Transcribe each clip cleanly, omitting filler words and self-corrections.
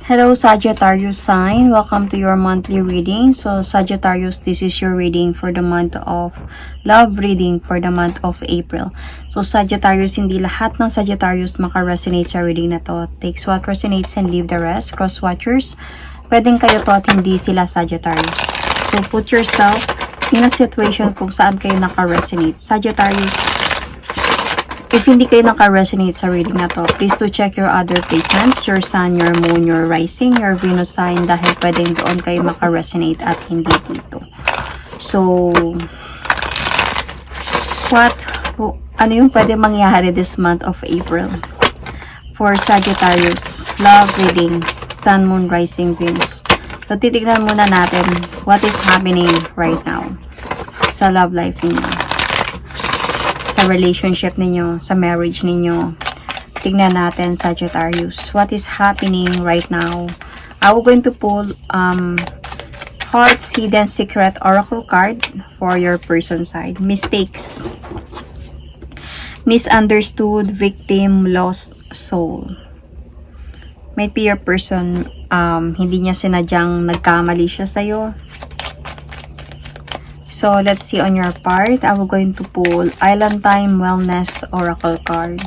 Hello Sagittarius sign, welcome to your monthly reading. So Sagittarius, this is your reading for the month of love reading for the month of April. So Sagittarius, hindi lahat ng Sagittarius maka-resonate sa reading na to. Takes what resonates and leave the rest. Cross watchers, pwedeng kayo to at hindi sila Sagittarius. So put yourself in a situation kung saan kayo naka-resonate. Sagittarius, if hindi kayo naka-resonate sa reading na to, please to check your other placements, your sun, your moon, your rising, your Venus sign, dahil pwedeng doon kayo maka-resonate at hindi dito. So, ano yung pwede mangyari this month of April? For Sagittarius, love reading, sun, moon, rising, Venus. So, titignan muna natin what is happening right now sa love life niyo, sa relationship ninyo, sa marriage ninyo. Tingnan natin, Sagittarius, what is happening right now. I will going to pull Heart's Hidden Secret Oracle card for your person side. Mistakes, misunderstood, victim, lost soul. Might be your person, hindi niya sinadyang nagkamali siya sa'yo. So, let's see on your part. I will going to pull Island Time Wellness Oracle card.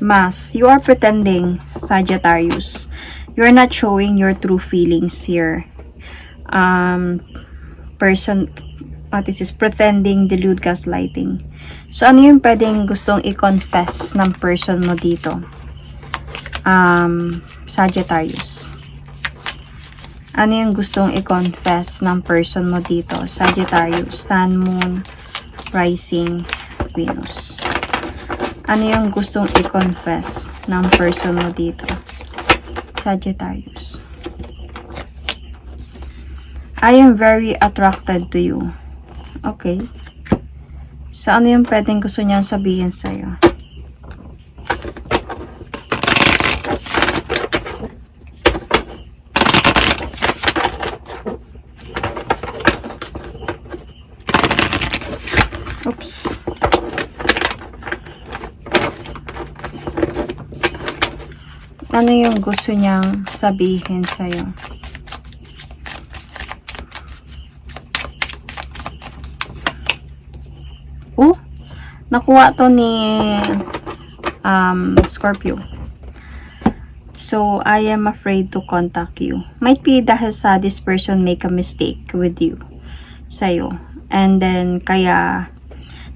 Mask. You are pretending, Sagittarius. You are not showing your true feelings here. This is pretending, delude, gaslighting. So, ano yung pwedeng gustong i-confess ng person mo dito? Sagittarius. Ano yung gustong i-confess ng person mo dito? Sagittarius, Sun, Moon, Rising, Venus. Ano yung gustong i-confess ng person mo dito? Sagittarius. I am very attracted to you. Okay. So, ano yung pwedeng gusto niyang sabihin sa'yo? Oops. Ano yung gusto niyang sabihin sa'yo? Nakuha to ni Scorpio. So, I am afraid to contact you. Might be dahil sa this person make a mistake with you. Sa'yo. And then, kaya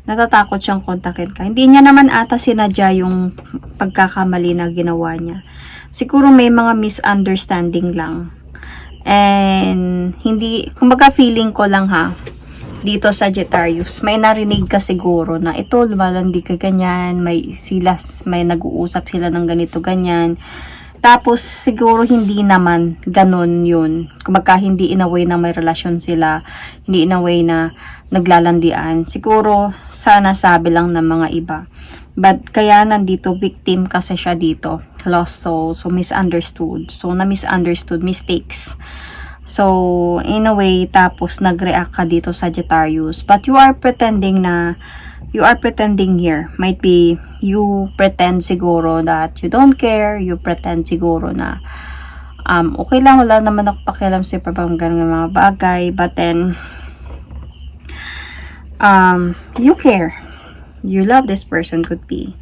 natatakot siyang kontakin ka. Hindi niya naman ata sinadya yung pagkakamali na ginawa niya. Siguro may mga misunderstanding lang. And hindi, kumbaga feeling ko lang ha, dito Sagittarius, may narinig ka siguro na ito, lumalandi ka ganyan, may nag-uusap sila ng ganito ganyan. Tapos, siguro hindi naman ganun yun. Kumbaga, hindi in a way na may relasyon sila. Hindi in a way na naglalandian. Siguro, sana sabi lang ng mga iba. But, kaya nandito, victim kasi siya dito. Lost soul. So, misunderstood. So, na-misunderstood. Mistakes. So, in a way, tapos nag-react ka dito, Sagittarius. But, you are pretending here. Might be, you pretend siguro that you don't care. You pretend siguro na, okay lang, wala naman ako pakialam sa ganang mga bagay. But then, you care. You love this person, could be.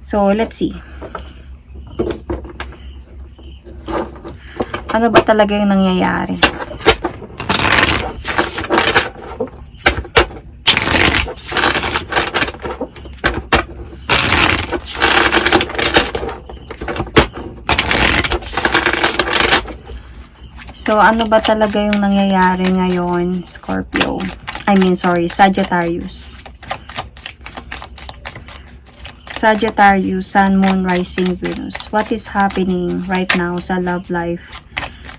So, let's see. Ano ba talaga yung nangyayari? So, ano ba talaga yung nangyayari ngayon, Scorpio? Sagittarius. Sagittarius, Sun, Moon, Rising, Venus. What is happening right now sa love life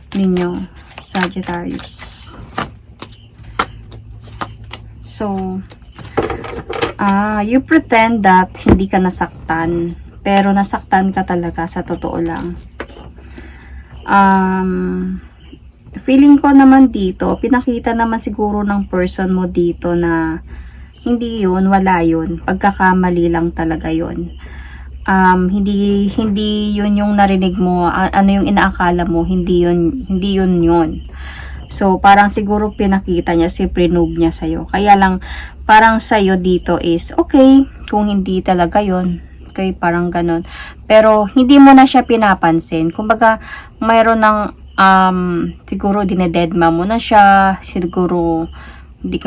ninyo, Sagittarius? So, you pretend that hindi ka nasaktan, pero nasaktan ka talaga sa totoo lang. Feeling ko naman dito, pinakita naman siguro ng person mo dito na hindi yun, wala yun. Pagkakamali lang talaga yun. hindi yun yung narinig mo, ano yung inaakala mo, hindi yun. So parang siguro pinakita niya, si prinove niya sa'yo. Kaya lang parang sa'yo dito is okay kung hindi talaga yun. Okay, parang ganun. Pero hindi mo na siya pinapansin. Kumbaga mayroon ng siguro dinededma mo na siya, siguro hindi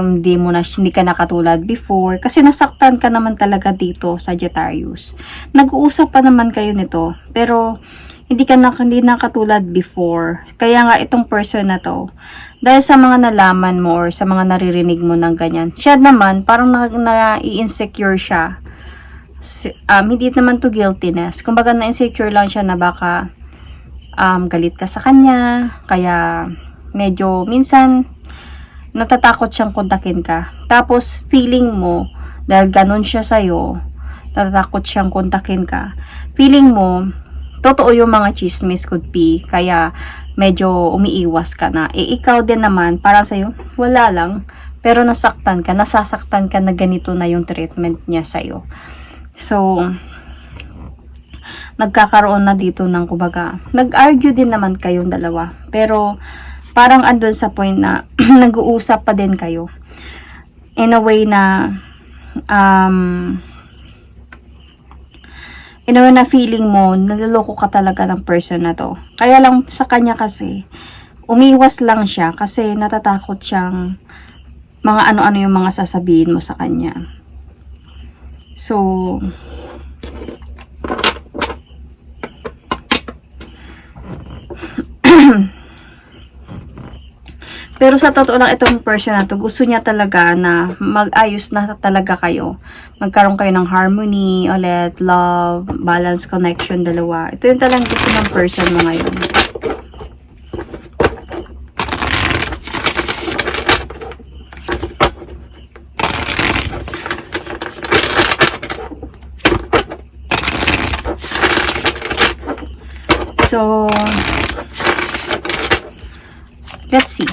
ka nakatulad before kasi nasaktan ka naman talaga dito, Sagittarius. Nag-uusap pa naman kayo nito pero hindi na katulad before. Kaya nga itong person na to, dahil sa mga nalaman mo or sa mga naririnig mo ng ganyan, siya naman parang na-insecure siya. Hindi naman to guiltiness. Kumbaga na-insecure lang siya na baka galit ka sa kanya, kaya medyo minsan natatakot siyang kontakin ka. Tapos, feeling mo, dahil ganun siya sa'yo, natatakot siyang kontakin ka. Feeling mo, totoo yung mga chismis could be, kaya medyo umiiwas ka na. Ikaw din naman, parang sa'yo, wala lang. Pero nasasaktan ka na ganito na yung treatment niya sa'yo. So, nagkakaroon na dito ng kumbaga, nag-argue din naman kayong dalawa. Pero, parang andun sa point na nag-uusap pa din kayo in a way na feeling mo naloloko ka talaga ng person na to. Kaya lang sa kanya kasi umiwas lang siya kasi natatakot siyang mga ano-ano yung mga sasabihin mo sa kanya. So pero sa totoo lang itong person na to, gusto niya talaga na mag-ayos na talaga kayo. Magkaroon kayo ng harmony, ulit, love, balance, connection, dalawa. Ito yung talagang gusto ng person mo ngayon. So, let's see.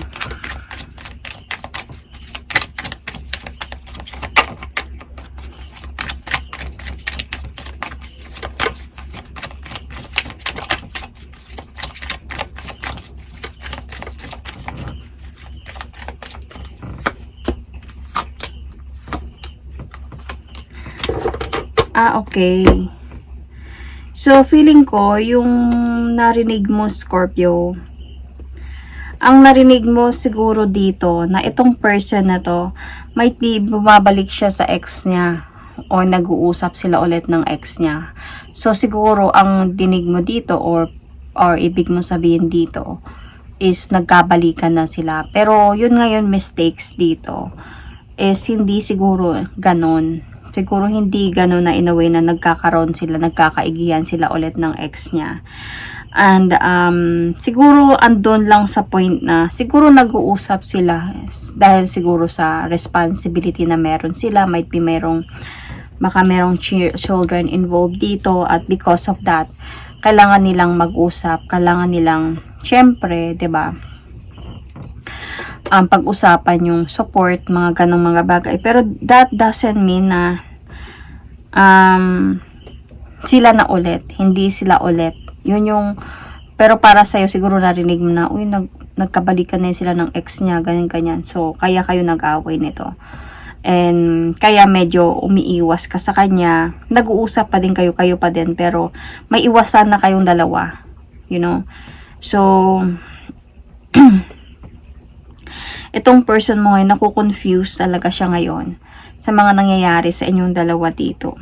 Okay. So, feeling ko, yung narinig mo, Scorpio, ang narinig mo siguro dito, na itong person na to, might be bumabalik siya sa ex niya, o nag-uusap sila ulit ng ex niya. So, siguro, ang dinig mo dito, or ibig mo sabihin dito, is nagkabalikan na sila. Pero, yun ngayon, mistakes dito, is hindi siguro ganon. Siguro hindi gano'n na in a way na nagkakaigihan sila ulit ng ex niya. And siguro andun lang sa point na siguro nag-uusap sila dahil siguro sa responsibility na meron sila. Might be baka merong children involved dito, at because of that, kailangan nilang mag-usap, kailangan nilang, syempre, 'di ba? Pag-usapan yung support, mga ganong mga bagay. Pero that doesn't mean na sila na ulit, hindi sila ulit. Yun yung, pero para sa'yo siguro narinig mo na, uy, nagkabalikan na sila ng ex niya, ganyan. So, kaya kayo nag-away nito. And kaya medyo umiiwas ka sa kanya. Nag-uusap pa din kayo pa din, pero may iwasan na kayong dalawa. You know? So, itong person mo ngayon, nakukonfuse talaga siya ngayon sa mga nangyayari sa inyong dalawa dito.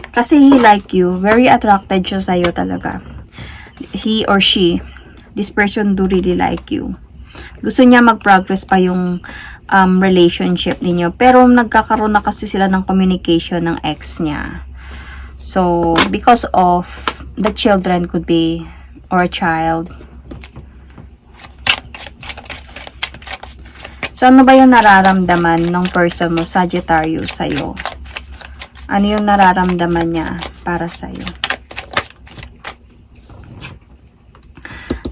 Kasi he like you, very attracted siya sa'yo talaga. He or she, this person do really like you. Gusto niya mag-progress pa yung relationship ninyo, pero nagkakaroon na kasi sila ng communication ng ex niya. So, because of the children could be, or a child. So, ano ba yung nararamdaman ng person mo, Sagittarius, sa'yo? Ano yung nararamdaman niya para sa'yo?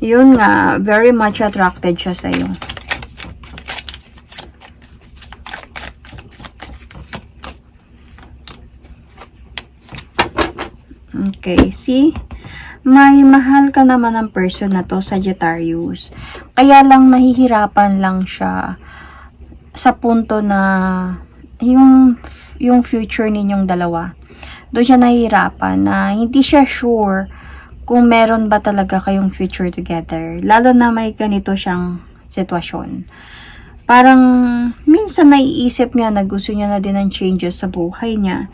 Yun nga, very much attracted siya sa'yo. Okay, see? May mahal ka naman ng person na to, Sagittarius. Kaya lang nahihirapan lang siya sa punto na yung future ninyong dalawa. Doon siya nahihirapan na hindi siya sure kung meron ba talaga kayong future together. Lalo na may ganito siyang sitwasyon. Parang minsan naiisip niya na gusto niya na din ng changes sa buhay niya.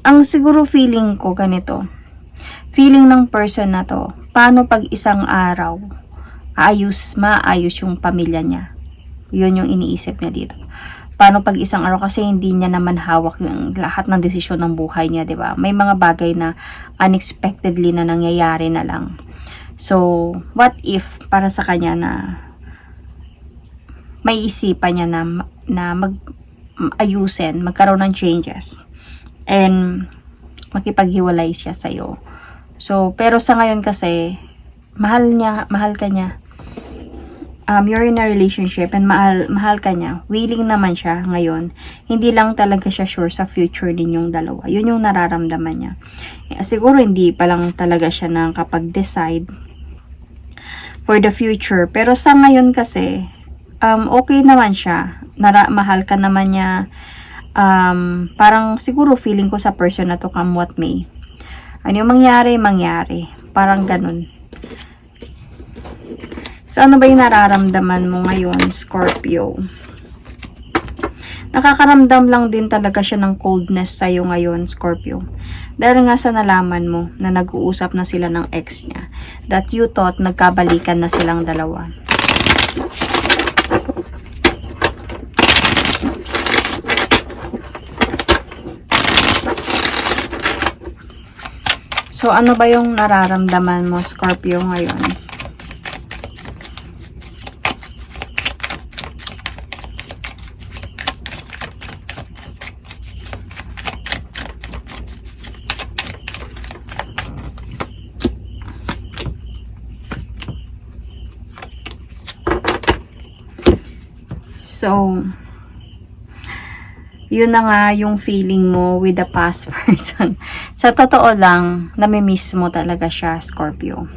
Ang siguro feeling ko ganito. Feeling ng person na to, paano pag isang araw maayos yung pamilya niya. Yun yung iniisip niya dito. Paano pag isang araw, kasi hindi niya naman hawak yung lahat ng desisyon ng buhay niya, 'di ba? May mga bagay na unexpectedly na nangyayari na lang. So, what if para sa kanya na may isipan niya na ayusin, magkaroon ng changes and makipaghiwalay siya sa'yo. So, pero sa ngayon kasi, mahal ka niya. You're in a relationship and mahal ka niya. Willing naman siya ngayon. Hindi lang talaga siya sure sa future ninyong dalawa. Yun yung nararamdaman niya. Siguro hindi pa lang talaga siya nakapag-decide for the future. Pero sa ngayon kasi, okay naman siya. Mahal ka naman niya. Parang siguro feeling ko sa person na to, come what may. Ano yung mangyari. Parang ganun. So, ano ba yung nararamdaman mo ngayon, Scorpio? Nakakaramdam lang din talaga siya ng coldness sa'yo ngayon, Scorpio. Dahil nga sa nalaman mo na nag-uusap na sila ng ex niya. That you thought nagkabalikan na silang dalawa. So, ano ba yung nararamdaman mo, Scorpio, ngayon? So, yun na nga yung feeling mo with the past person. Sa totoo lang, namimiss mo talaga siya, Scorpio.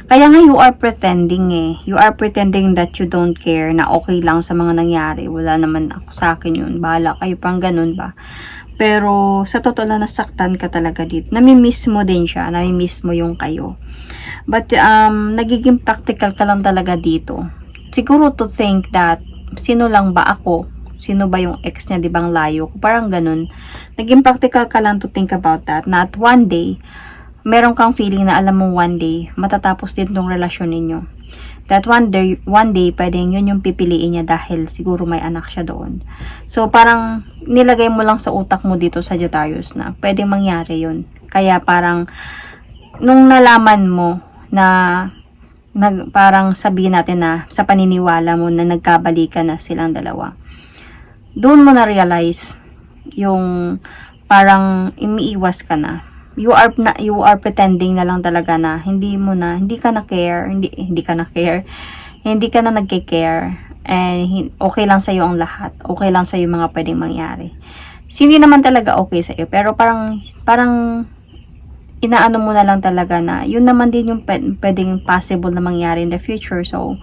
Kaya nga you are pretending You are pretending that you don't care, na okay lang sa mga nangyari. Wala naman ako sa akin yun. Bahala kayo, pang ganun ba? Pero sa totoo lang, nasaktan ka talaga dito. Namimiss mo din siya. Namimiss mo yung kayo. But nagiging practical ka lang talaga dito. Siguro to think that, sino lang ba ako? Sino ba yung ex niya, di bang layo ko? Parang ganun. Naging practical ka lang to think about that. Na at one day, meron kang feeling na alam mo one day, matatapos din tong relasyon ninyo. That one day, pwedeng yun yung pipiliin niya dahil siguro may anak siya doon. So, parang nilagay mo lang sa utak mo dito, Sagittarius, na pwedeng mangyari yun. Kaya parang, nung nalaman mo na parang sabihin natin na sa paniniwala mo na nagkabalikan na silang dalawa, doon mo na realize yung parang umiiwas ka na. You are pretending na lang talaga na hindi ka na care, hindi ka na nagke-care, and okay lang sa ang lahat. Okay lang sa mga pwedeng mangyari. Hindi naman talaga okay sa pero parang inaano mo na lang talaga na yun naman din yung pwedeng possible na mangyari in the future. So,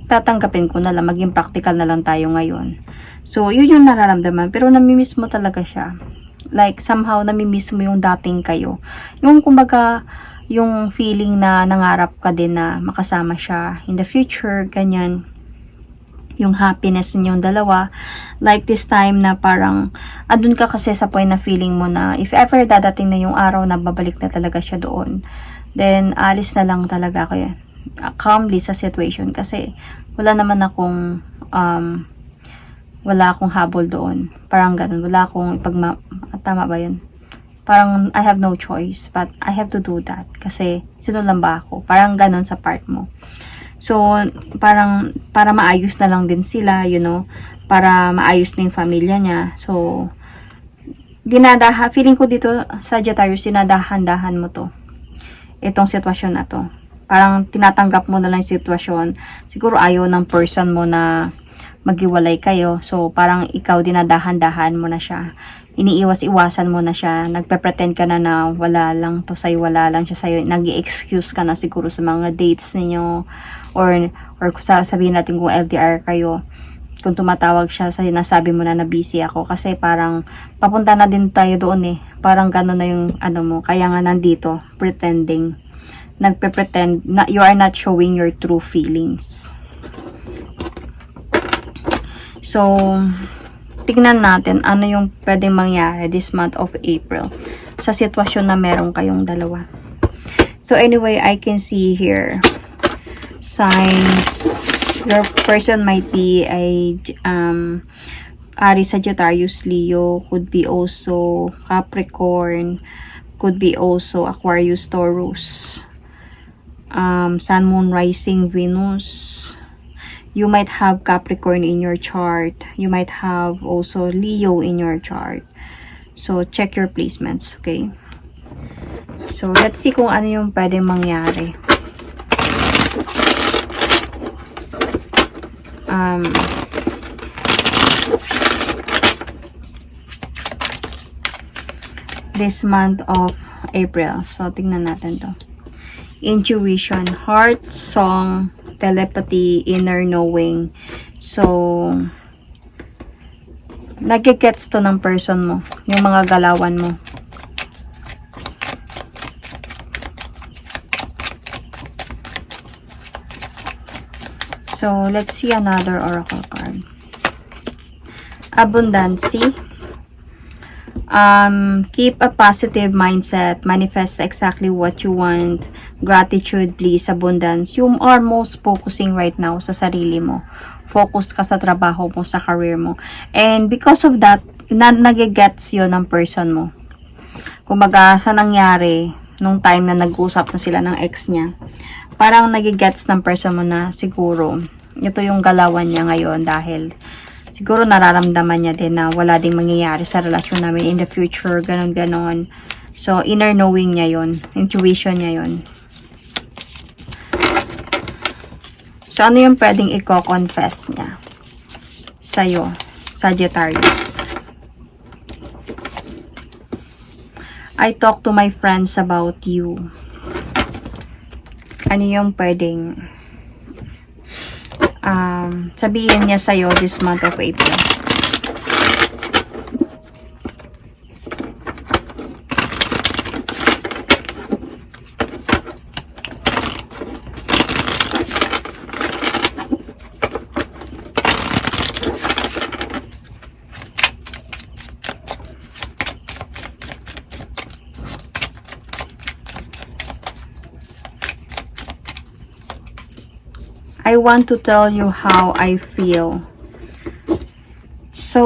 tatanggapin ko na lang, maging practical na lang tayo ngayon. So, yun yung nararamdaman. Pero namimiss mo talaga siya. Like, somehow, namimiss mo yung dating kayo. Yung, kumbaga, yung feeling na nangarap ka din na makasama siya in the future, ganyan. Yung happiness ninyong dalawa. Like this time na parang, andun ka kasi sa point na feeling mo na if ever dadating na yung araw na babalik na talaga siya doon, then alis na lang talaga kayo calmly sa situation kasi wala naman akong habol doon. Parang ganun. Wala akong tama ba yun? Parang I have no choice but I have to do that kasi sino lang ba ako? Parang ganun sa part mo. So, parang para maayos na lang din sila, para maayos na yung pamilya niya. So, feeling ko dito, Sagittarius, dinadahan-dahan mo to. Itong sitwasyon na to. Parang tinatanggap mo na lang yung sitwasyon. Siguro ayaw ng person mo na maghiwalay kayo. So, parang ikaw dinadahan-dahan mo na siya. Iniiwas-iwasan mo na siya. Nagpe-pretend ka na na wala lang to sa'yo, wala lang siya sa'yo. Nag-i-excuse ka na siguro sa mga dates ninyo. Or kung sabihin natin kung LDR kayo. Kung tumatawag siya, sinasabi mo na busy ako. Kasi parang papunta na din tayo doon eh. Parang gano'n na yung ano mo. Kaya nga nandito, pretending. Nagpe-pretend na you are not showing your true feelings. So, tignan natin ano yung pwedeng mangyari this month of April sa sitwasyon na meron kayong dalawa. So, anyway, I can see here signs. Your person might be a Aries, Sagittarius, Leo, could be also Capricorn, could be also Aquarius, Taurus, Sun, Moon, Rising, Venus. You might have Capricorn in your chart. You might have also Leo in your chart. So, check your placements, okay? So, let's see kung ano yung pwedeng mangyari. This month of April. So, tingnan natin to. Intuition, heart, song, telepathy, inner knowing. So, nagigets to ng person mo. Yung mga galawan mo. So, let's see another oracle card. Abundancy. Keep a positive mindset. Manifest exactly what you want. Gratitude, please, abundance. You are most focusing right now sa sarili mo. Focus ka sa trabaho mo, sa career mo. And because of that, nagigets yun ng person mo. Kumbaga, sa nangyari, nung time na nag-usap na sila ng ex niya, parang nagigets ng person mo na siguro, ito yung galawan niya ngayon dahil siguro nararamdaman niya din na wala ding mangyayari sa relasyon namin in the future, ganon-ganon. So, inner knowing niya yon, intuition niya yon. So, ano yung pwedeng i-confess niya sa'yo, Sagittarius? I talk to my friends about you. Ano yung pwedeng sabihin niya sa'yo this month of April? I want to tell you how I feel. So,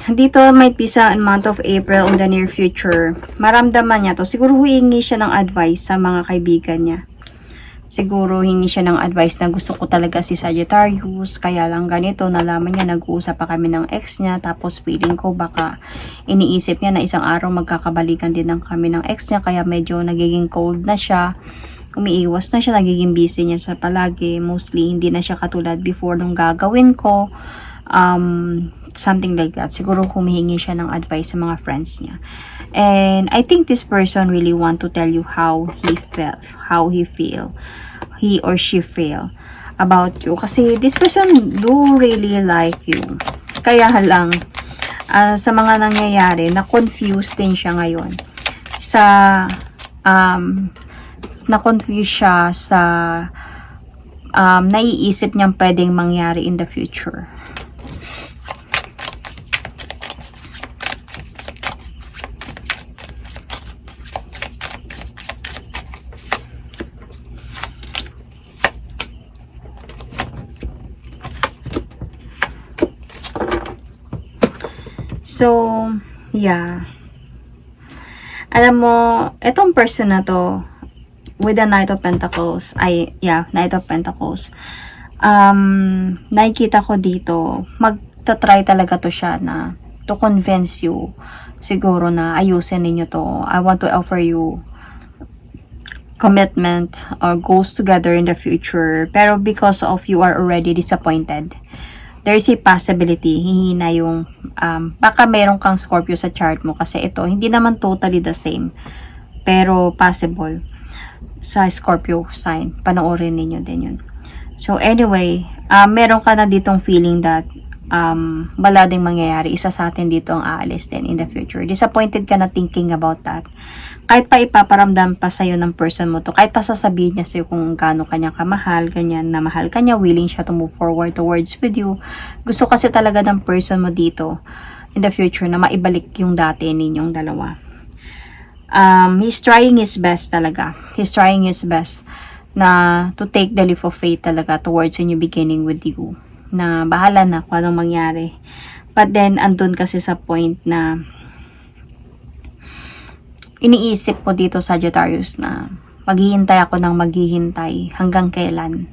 dito might be sa month of April in the near future, maramdaman niya to. Siguro humingi siya ng advice sa mga kaibigan niya. Siguro hingi siya ng advice na gusto ko talaga si Sagittarius, kaya lang ganito, nalaman niya, nag-uusap pa kami ng ex niya, tapos feeling ko baka iniisip niya na isang araw magkakabalikan din ng kami ng ex niya, kaya medyo nagiging cold na siya. Umiiwas na siya, nagiging busy niya siya palagi. Mostly, hindi na siya katulad before nung gagawin ko. Something like that. Siguro humihingi siya ng advice sa mga friends niya. And I think this person really want to tell you how he felt, how he feel, he or she feel about you. Kasi this person do really like you. Kaya lang, sa mga nangyayari, na-confuse din siya ngayon. Na-confuse siya sa naiisip niyang pwedeng mangyari in the future. So, yeah. Alam mo, etong person na to, with the Knight of Pentacles, Knight of Pentacles, nakikita ko dito, magta-try talaga to siya na, to convince you, siguro na ayusin ninyo to. I want to offer you commitment or goals together in the future, pero because of you are already disappointed, there is a possibility, hihina yung, baka meron kang Scorpio sa chart mo kasi ito, hindi naman totally the same. Pero possible sa Scorpio sign. Panoorin ninyo din yun. So anyway, meron ka na ditong feeling that wala ding mangyayari. Isa sa atin dito ang aalis din in the future. Disappointed ka na thinking about that. Kahit pa ipaparamdam pa sa'yo ng person mo to, kahit pa sasabihin niya sa'yo kung gaano kanya kamahal, ganyan, na mahal kanya, willing siya to move forward towards with you. Gusto kasi talaga ng person mo dito in the future na maibalik yung dati ninyong dalawa. He's trying his best talaga. He's trying his best na to take the leap of faith talaga towards a new beginning with you. Na bahala na kung anong mangyari. But then, andun kasi sa point na iniisip mo dito, Sagittarius, na maghihintay ako ng maghihintay hanggang kailan.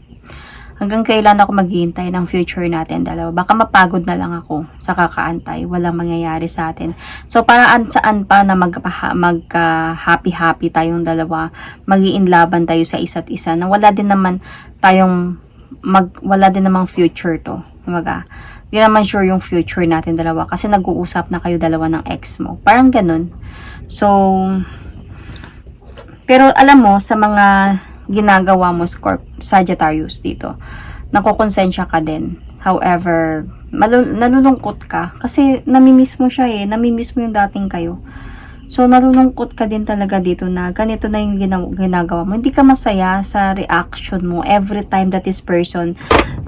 Hanggang kailan ako maghihintay ng future natin dalawa. Baka mapagod na lang ako sa kakaantay. Walang mangyayari sa atin. So, parang saan pa na magka-happy-happy tayong dalawa. Mag-iinlaban tayo sa isa't isa. Na wala din naman wala din namang future to. Hindi naman sure yung future natin dalawa kasi nag-uusap na kayo dalawa ng ex mo. Parang ganun. So, pero alam mo, sa mga ginagawa mo, Sagittarius dito, nakukonsensya ka din. However, nalulungkot ka kasi namimiss mo siya namimiss mo yung dating kayo. So, nalulungkot ka din talaga dito na ganito na yung ginagawa mo. Hindi ka masaya sa reaction mo every time that this person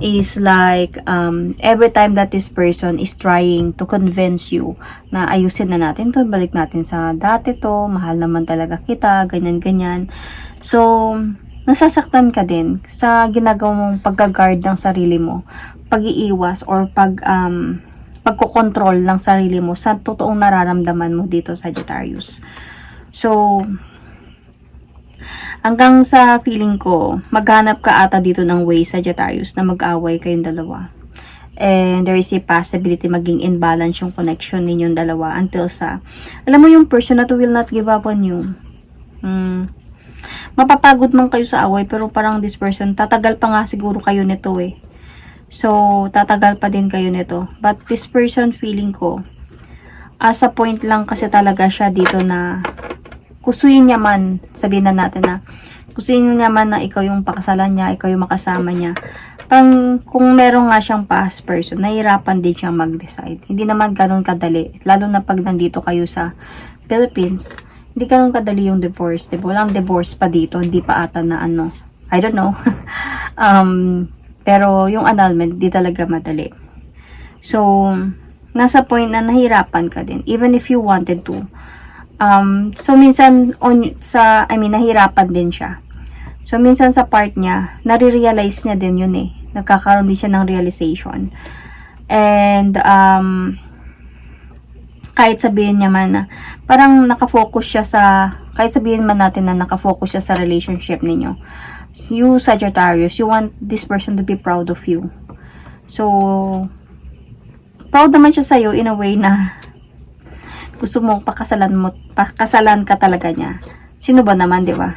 is like, every time that this person is trying to convince you na ayusin na natin to, balik natin sa dati to, mahal naman talaga kita, ganyan-ganyan. So, nasasaktan ka din sa ginagawa mong pagka-guard ng sarili mo, pag-iiwas or pagkokontrol ng sarili mo sa totoong nararamdaman mo dito, Sagittarius. So, hanggang sa feeling ko, maghanap ka ata dito ng way, Sagittarius, na mag-away kayong dalawa. And there is a possibility maging imbalance yung connection ninyong dalawa until sa, alam mo yung person na to will not give up on you. Mapapagod man kayo sa away, pero parang this person, tatagal pa nga siguro kayo nito So, tatagal pa din kayo nito. But this person, feeling ko, sa point lang kasi talaga siya dito na kusuin niya man, sabihin na natin na, kusuin niya man na ikaw yung pakasalan niya, ikaw yung makasama niya. Kung meron nga siyang past person, nahihirapan din siyang mag-decide. Hindi naman ganun kadali. Lalo na pag nandito kayo sa Philippines, hindi ganun kadali yung divorce. Diba? Walang divorce pa dito, hindi pa ata na I don't know. Pero yung annulment, di talaga madali. So, nasa point na nahirapan ka din. Even if you wanted to. So, minsan, nahirapan din siya. So, minsan sa part niya, nare-realize niya din yun Nagkakaroon din siya ng realization. And, kahit sabihin niya man na, parang nakafocus siya kahit sabihin man natin na nakafocus siya sa relationship ninyo. You, Sagittarius, you want this person to be proud of you. So, proud naman siya sa'yo in a way na gusto mong pakasalan ka talaga niya. Sino ba naman, di ba?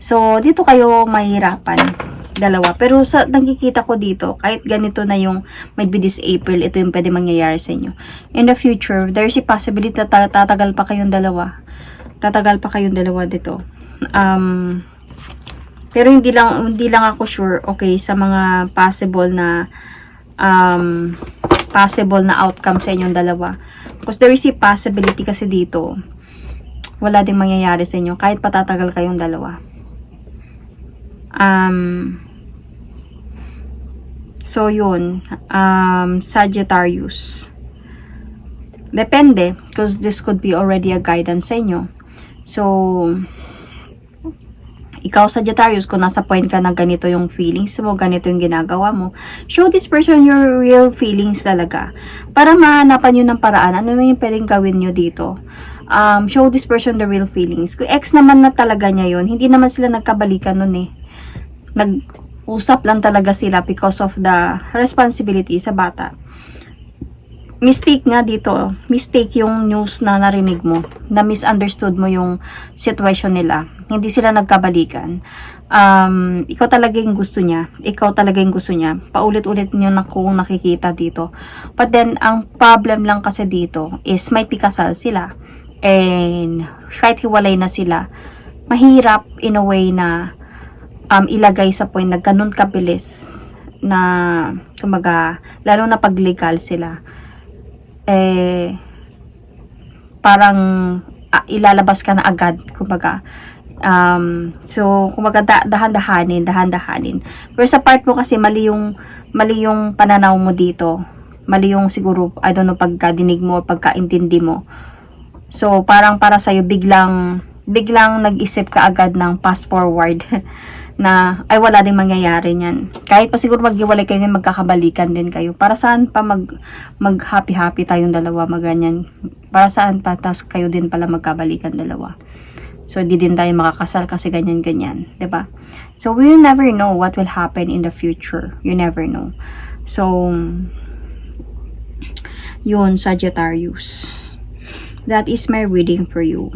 So, dito kayo mahirapan, dalawa. Pero sa nakikita ko dito, kahit ganito na yung might be this April, ito yung pwede mangyayari sa inyo. In the future, there's a possibility na tatagal pa kayong dalawa. Tatagal pa kayong dalawa dito. Pero hindi lang ako sure, okay, sa mga possible na outcome sa inyong dalawa. Because there is a possibility kasi dito, wala ding mangyayari sa inyo kahit patatagal kayong dalawa. So yun, Sagittarius. Depende, because this could be already a guidance sa inyo. So, ikaw, Sagittarius, kung nasa point ka na ganito yung feelings mo, ganito yung ginagawa mo, show this person your real feelings talaga. Para mahanapan nyo ng paraan, ano yung pwedeng gawin nyo dito? Show this person the real feelings. Kung ex naman na talaga niya yun, hindi naman sila nagkabalikan nun Nag-usap lang talaga sila because of the responsibility sa bata. Mistake nga dito, mistake yung news na narinig mo, na misunderstood mo yung situation nila. hindi sila nagkabalikan. Ikaw talaga yung gusto niya. Ikaw talaga yung gusto niya. Paulit-ulit niyo na kung nakikita dito. But then, ang problem lang kasi dito is may pikasal sila. And kahit hiwalay na sila, mahirap in a way na ilagay sa point na ganun kabilis na kumaga, lalo na pag legal sila, parang ilalabas ka na agad, kumbaga. So, kumbaga, dahan-dahanin. Pero sa part mo kasi, mali yung pananaw mo dito. Mali yung siguro, I don't know, pagkadinig mo, pagkaintindi mo. So, parang para sa'yo, biglang nag-isip ka agad ng fast forward na, ay, wala ding mangyayari niyan. Kahit pa siguro maghiwalay kayo, magkakabalikan din kayo. Para saan pa mag-happy-happy tayong dalawa, maganyan. Para saan pa, tas kayo din pala magkabalikan dalawa. So, di din tayo makakasal kasi ganyan-ganyan. 'Di ba? So, we will never know what will happen in the future. You never know. So, yun, Sagittarius. That is my reading for you.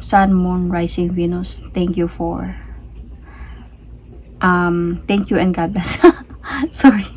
Sun, Moon, Rising, Venus. Thank you and God bless. Sorry.